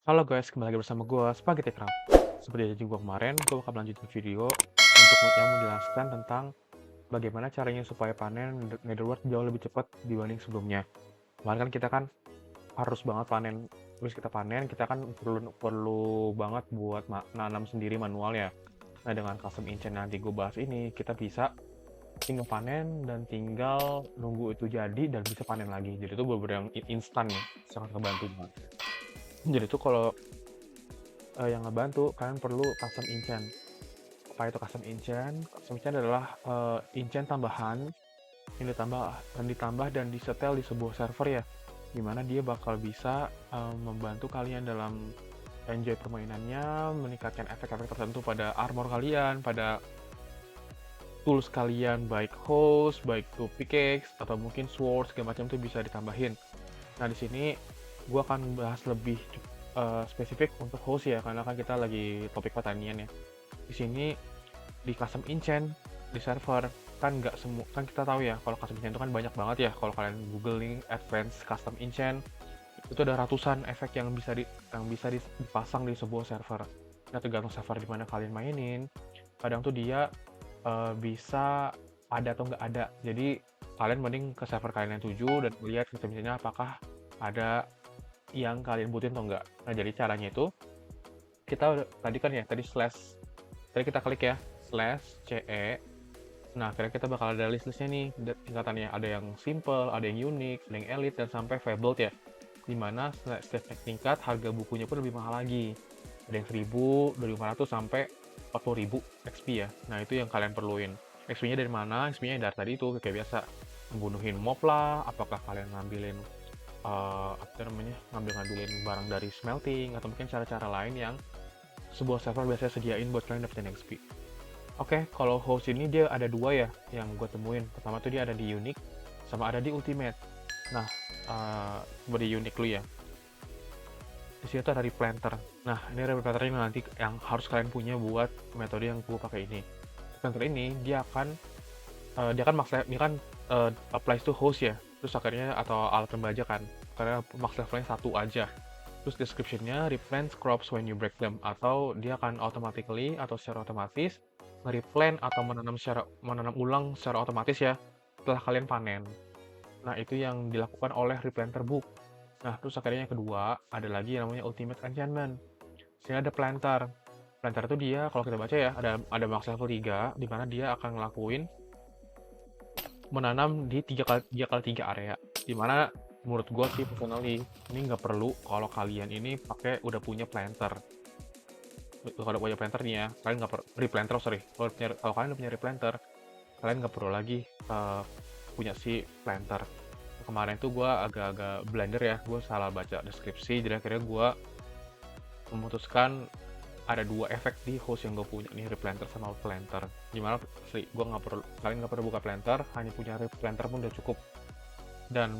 Halo guys, kembali lagi bersama gue, Spaghetti Craft. Seperti janji gue kemarin, gue bakal melanjutkan video untuk yang menjelaskan tentang bagaimana caranya supaya panen netherwort jauh lebih cepat dibanding sebelumnya. Kemarin kan kita kan harus banget panen, terus kita panen, kita kan perlu banget buat nanam sendiri manual ya. Nah dengan custom enchant nanti gue bahas ini, kita bisa tinggal panen dan tinggal nunggu itu jadi dan bisa panen lagi. Jadi itu bener-bener yang instan ya, sangat ngebantu banget. Jadi itu kalau yang ngebantu kalian perlu custom enchant. Apa itu custom enchant? Custom enchant adalah enchant tambahan yang ditambah dan disetel di sebuah server ya, dimana dia bakal bisa membantu kalian dalam enjoy permainannya, meningkatkan efek-efek tertentu pada armor kalian, pada tools kalian, baik host, baik itu pickaxe atau mungkin sword segala macam itu bisa ditambahin. Nah di sini gue akan bahas lebih spesifik untuk host ya, karena kan kita lagi topik pertanian ya. Di sini di custom enchant di server kan nggak semua, kan kita tahu ya kalau custom enchant itu kan banyak banget ya. Kalau kalian google nih advanced custom enchant itu ada ratusan efek yang bisa dipasang di sebuah server. Nah tergantung server di mana kalian mainin, kadang tuh dia bisa ada atau nggak ada. Jadi kalian mending ke server kalian yang tuju dan lihat custom enchantnya apakah ada yang kalian butuhin atau enggak. Nah jadi caranya itu kita tadi kita klik ya /ce. Nah akhirnya kita bakal ada list-listnya nih tingkatannya, ada yang simple, ada yang unik, ada yang elite, dan sampai fabled ya, dimana setiap tingkat harga bukunya pun lebih mahal lagi, ada yang 1000, 2500 sampai 40.000 XP ya. Nah itu yang kalian perluin. XP nya dari mana? XP nya dari tadi itu kayak biasa, membunuhin mob lah, apakah kalian ngambilin ngambilin barang dari smelting, atau mungkin cara-cara lain yang sebuah server biasanya sediain buat kalian dapetin XP. Oke, kalau host ini dia ada dua ya yang gue temuin. Pertama tuh dia ada di unique sama ada di ultimate. Nah, di unique dulu ya. Di sini tuh ada replanter. Nah, ini replanter ini nanti yang harus kalian punya buat metode yang gue pakai ini. Replanter ini dia kan applies to host ya. Terus akhirnya atau alat remaja kan. Karena max levelnya 1 aja. Terus description-nya replant crops when you break them, atau dia akan automatically atau secara otomatis nge-replant atau menanam ulang secara otomatis ya setelah kalian panen. Nah, itu yang dilakukan oleh replanter book. Nah, terus akhirnya yang kedua ada lagi yang namanya ultimate enchantment. Sini ada planter. Planter itu dia kalau kita baca ya ada max level 3 di mana dia akan ngelakuin menanam di 3x3 area. Dimana menurut gue sih personally ini nggak perlu kalau kalian ini udah punya planter. Kalau punya planter nih ya, kalian nggak perlu replanter, sorry. Kalau kalian udah punya replanter, kalian nggak perlu lagi punya si planter. Kemarin tuh gue agak-agak blender ya, gue salah baca deskripsi, jadi akhirnya gue memutuskan ada dua efek di host yang gue punya nih, replanter sama planter. Gimana sih, kalian nggak perlu buka planter, hanya punya replanter pun udah cukup. Dan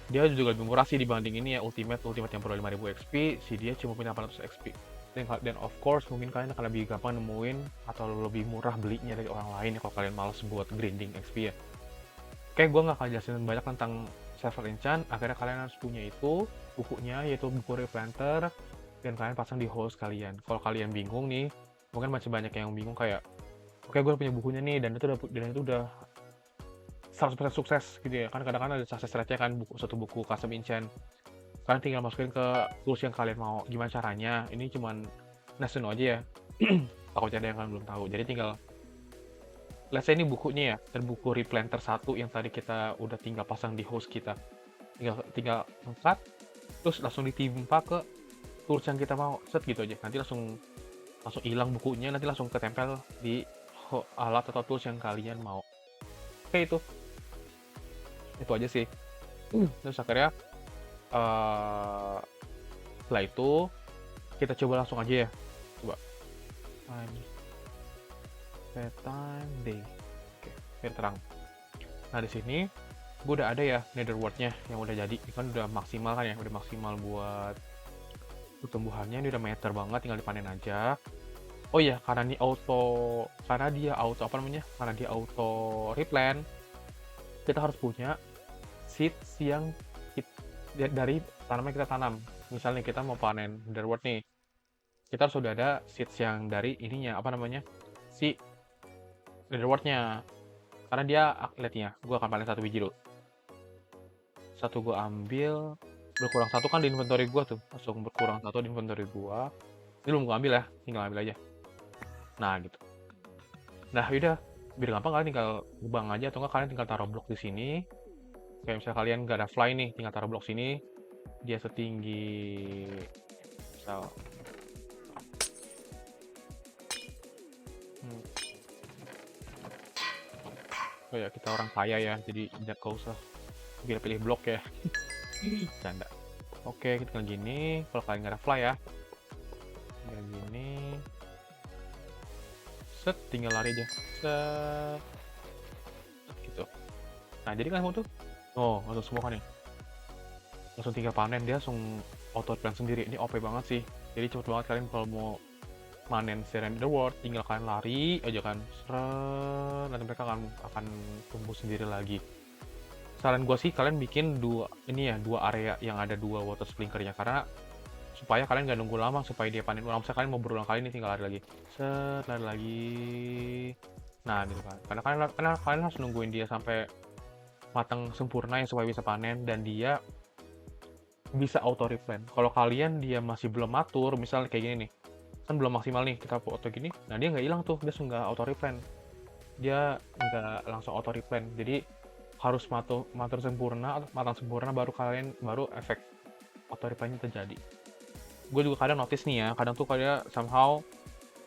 dia juga lebih murah sih dibanding ini ya, ultimate yang perlu 5000 XP, si dia cuma punya 800 XP. Dan of course mungkin kalian akan lebih gampang nemuin atau lebih murah belinya dari orang lain ya kalau kalian males buat grinding XP ya. Oke, gue nggak akan jelasin banyak tentang server enchant. Akhirnya kalian harus punya itu bukunya, yaitu buku replanter, dan kalian pasang di host kalian. Kalau kalian bingung nih, mungkin masih banyak yang bingung kayak, oke gue punya bukunya nih dan itu udah 100% sukses gitu ya. Kan kadang-kadang ada success rate-nya kan satu buku custom enchant. Kalian tinggal masukin ke tools yang kalian mau. Gimana caranya? Ini cuman ngasih aja ya. Takutnya ada yang kalian belum tahu. Jadi tinggal let's say ini bukunya ya, dan buku replanter 1 yang tadi kita udah tinggal pasang di host kita. Tinggal angkat, terus langsung ditimpa ke tools yang kita mau. Set gitu aja. Nanti langsung hilang bukunya, nanti langsung ketempel di alat atau tools yang kalian mau. Oke, itu aja sih. Terus akhirnya setelah itu kita coba langsung aja ya, coba time day. Oke, biar terang. Nah di sini gue udah ada ya netherwort-nya yang udah jadi. Ini kan udah maksimal kan ya, udah maksimal buat pertumbuhannya. Ini udah meter banget, tinggal dipanen aja. Oh iya, karena dia auto replant, kita harus punya seeds yang dari tanaman kita tanam. misalnya kita mau panen netherwort nih, kita harus sudah ada seeds yang dari ininya, apa namanya, si netherwort-nya. Karena dia, lihat ya, gue akan panen 1 biji dulu. 1 gue ambil, berkurang 1 kan di inventory gue tuh, langsung berkurang 1 di inventory gue. Ini belum gue ambil ya, tinggal ambil aja. Nah gitu. Nah yaudah, biar gampang kalian tinggal gebang aja, atau enggak kalian tinggal taruh blok di sini. Kayak misalnya kalian nggak ada fly nih, tinggal taruh blok sini, dia setinggi misal hmm, oh ya kita orang kaya ya, jadi tidak usah pilih blok ya. Canda. Oke, kita tinggal gini. Kalau kalian nggak ada fly ya, tinggal gini. Set, tinggal lari aja. Set, gitu. Nah, jadi kan tuh, oh, langsung semua kan ya. Langsung tinggal panen, dia langsung auto plan sendiri. Ini OP banget sih. Jadi cepet banget kalian kalau mau manen Serene the World, tinggal kalian lari aja kan. Seret, nanti mereka akan tumbuh sendiri lagi. Saran gue sih kalian bikin dua area yang ada 2 water sprinkernya, karena supaya kalian nggak nunggu lama supaya dia panen ulang. Misalnya kalian mau berulang kali nih, tinggal lari lagi, set, lari lagi. Nah gitu kan, karena kalian harus nungguin dia sampai matang sempurna ya supaya bisa panen dan dia bisa auto replant. Kalau kalian dia masih belum matur, misalnya kayak gini nih, kan belum maksimal nih, kita auto gini, nah dia nggak hilang tuh, dia nggak auto replant, dia nggak langsung auto replant. Jadi harus matang sempurna baru efek auto replay-nya terjadi. Gue juga kadang notice nih ya, kadang tuh kayak somehow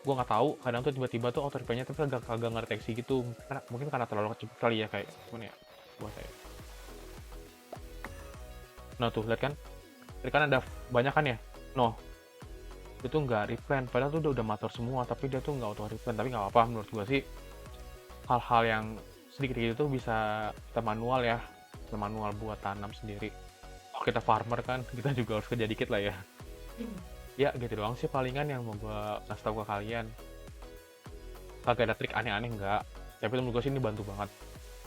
gue nggak tahu, kadang tuh tiba-tiba tuh auto replay-nya tapi agak ngedeteksi gitu, mungkin karena terlalu cepat kali ya, kayak gimana ya buat saya. Nah tuh lihat kan, tadi kan ada banyak kan ya, no itu nggak replant, padahal tuh udah matur semua tapi dia tuh nggak auto replant. Tapi nggak apa-apa, menurut gue sih hal-hal yang sedikit gitu tuh bisa kita manual ya, kita manual buat tanam sendiri. Oh kita farmer kan, kita juga harus kerja dikit lah ya. Ya gitu doang sih palingan yang mau gue kasih tau ke kalian. Kagak ada trik aneh-aneh enggak, tapi menurut gue sih ini bantu banget.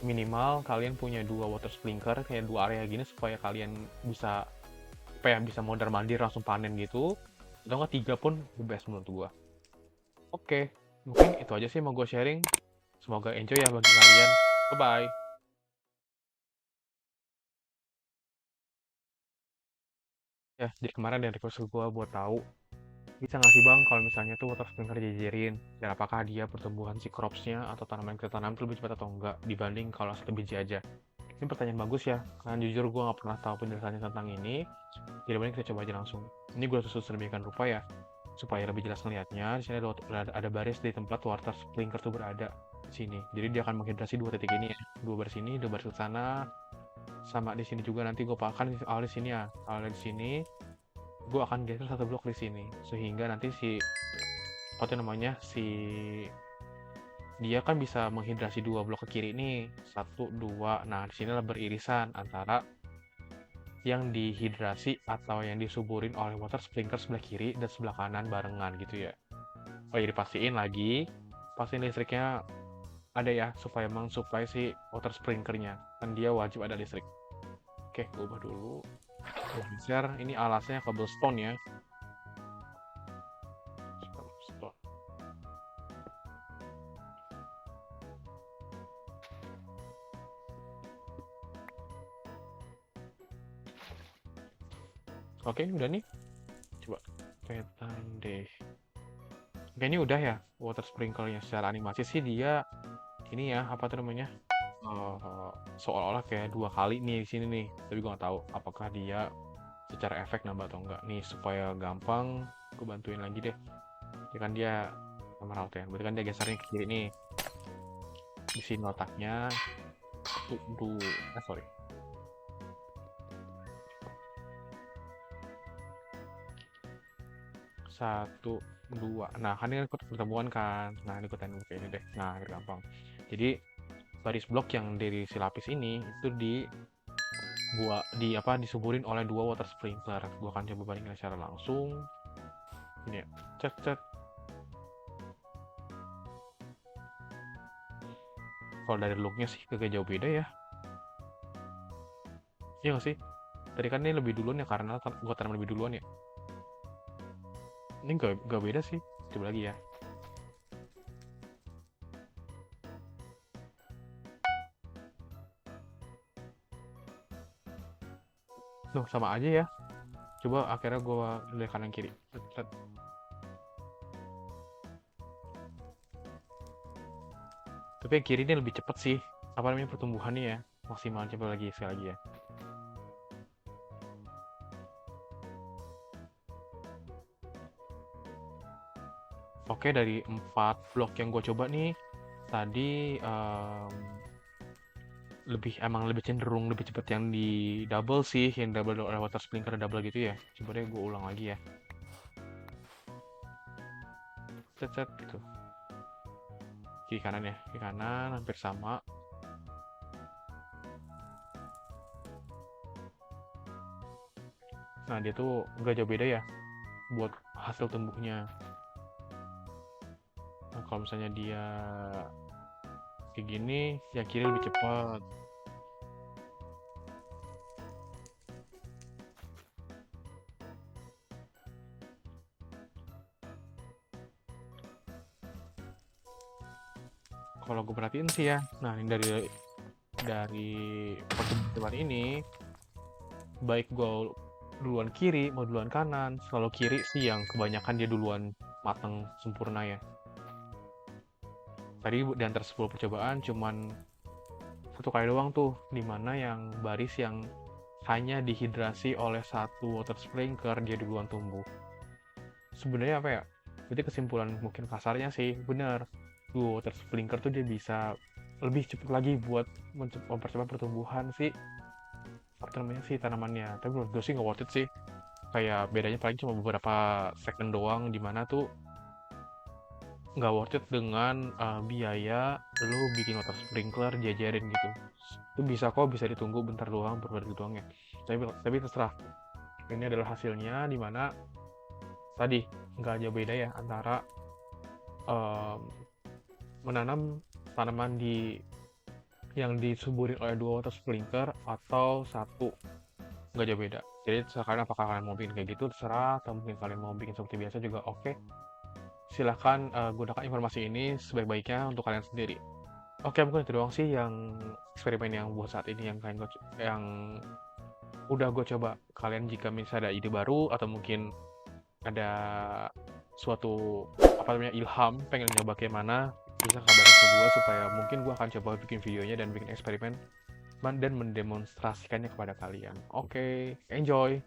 Minimal kalian punya 2 water sprinkler kayak 2 area gini supaya kalian bisa bisa mondar mandir langsung panen gitu, atau enggak 3 pun the best menurut gue. Oke, mungkin itu aja sih mau gue sharing. Semoga enjoy ya bagi kalian. Bye-bye. Ya, jadi kemarin ada request gue buat tahu, bisa nggak sih bang kalau misalnya tuh water sprinkler dijajarin, dan apakah dia pertumbuhan si crops-nya atau tanaman kita tanam itu lebih cepat atau enggak dibanding kalau satu biji aja. Ini pertanyaan bagus ya, karena jujur gue nggak pernah tahu penjelasannya tentang ini. Jadi mending kita coba aja langsung. Ini gue susun sedemikian rupa ya, supaya lebih jelas ngelihatnya. Di sini ada baris di tempat water sprinkler tuh berada di sini. Jadi dia akan menghidrasi 2 titik ini ya, 2 baris ini, 2 baris ke sana. Sama di sini juga nanti gue akan awal di sini ya, awal di sini gue akan geser 1 blok di sini, sehingga nanti apa namanya dia kan bisa menghidrasi 2 blok ke kiri nih, 1 2. Nah di sini lah beririsan antara yang dihidrasi atau yang disuburin oleh water sprinkler sebelah kiri dan sebelah kanan barengan gitu ya. Oh jadi pastiin listriknya ada ya, supaya mensuplai si water sprinklernya, kan dia wajib ada listrik. Oke, gue ubah dulu. Share, ini alasnya cobblestone ya. Cobblestone. Oke, ini udah nih. Coba petan deh. Oke, ini udah ya water sprinklernya. Secara animasi sih dia ini ya, apa tuh namanya? Seolah-olah kayak 2 kali nih di sini nih. Tapi gue nggak tahu apakah dia secara efek nambah atau enggak. Nih supaya gampang, gue bantuin lagi deh. Ya kan dia emerald ya. Berarti kan dia gesernya ke kiri nih. Di sini letaknya. Sorry. Satu, 2. Nah, kan ini ikut pertemuan kan. Nah, ini ikutan kayak ini deh. Nah, gampang. Jadi baris blok yang dari si lapis ini itu disuburin oleh 2 water sprinkler. Gua akan coba bandingin secara langsung. Ini ya. Cet. Kalau dari looknya sih kagak jauh beda ya. Iya nggak sih? Tadi kan ini lebih duluan ya karena gua tanam lebih duluan ya. Ini nggak beda sih. Coba lagi ya. Loh, sama aja ya. Coba akhirnya gue lihat kanan kiri. Set. Tapi yang kiri ini lebih cepet sih. Apa namanya pertumbuhannya ya. Maksimal. Coba lagi sekali lagi ya. Oke, dari 4 blok yang gue coba nih, tadi emang lebih cenderung lebih cepet yang di double sih, yang double water sprinkler double gitu ya. Coba deh gue ulang lagi ya. Set gitu. Kiri kanan ya, kiri kanan hampir sama. Nah, dia tuh nggak jauh beda ya buat hasil tumbuhnya. Nah, kalau misalnya dia kayak gini, yang kiri lebih cepat. Kalau gue perhatiin sih ya, nah ini dari pertumbuhan ini, baik gue duluan kiri mau duluan kanan, selalu kiri sih yang kebanyakan dia duluan matang sempurna ya. Tadi di antara 10 percobaan cuman 1 kali doang tuh, dimana yang baris yang hanya dihidrasi oleh 1 water sprinkler dia duluan tumbuh. Sebenarnya apa ya? Berarti kesimpulan mungkin kasarnya sih, bener. 2 water sprinkler tuh dia bisa lebih cepat lagi buat mempercepat pertumbuhan sih tanamannya. Tapi menurut gue sih nggak worth it sih. Kayak bedanya paling cuma beberapa second doang, dimana tuh nggak worth it dengan biaya lu bikin water sprinkler jajarin gitu. Itu bisa ditunggu bentar doang, beberapa detik doang ya. Tapi terserah. Ini adalah hasilnya, dimana tadi nggak jauh beda ya antara menanam tanaman yang disuburin oleh 2 water sprinkler atau 1, nggak jauh beda. Jadi sekarang apakah kalian mau bikin kayak gitu terserah, atau mungkin kalian mau bikin seperti biasa juga oke. Silahkan gunakan informasi ini sebaik-baiknya untuk kalian sendiri. Oke, mungkin itu doang sih yang eksperimen yang buat saat ini yang udah gue coba. Kalian jika misalnya ada ide baru atau mungkin ada suatu ilham pengen nyoba kayak mana, bisa kabarin ke gue supaya mungkin gue akan coba bikin videonya dan bikin eksperimen dan mendemonstrasikannya kepada kalian. Oke, enjoy!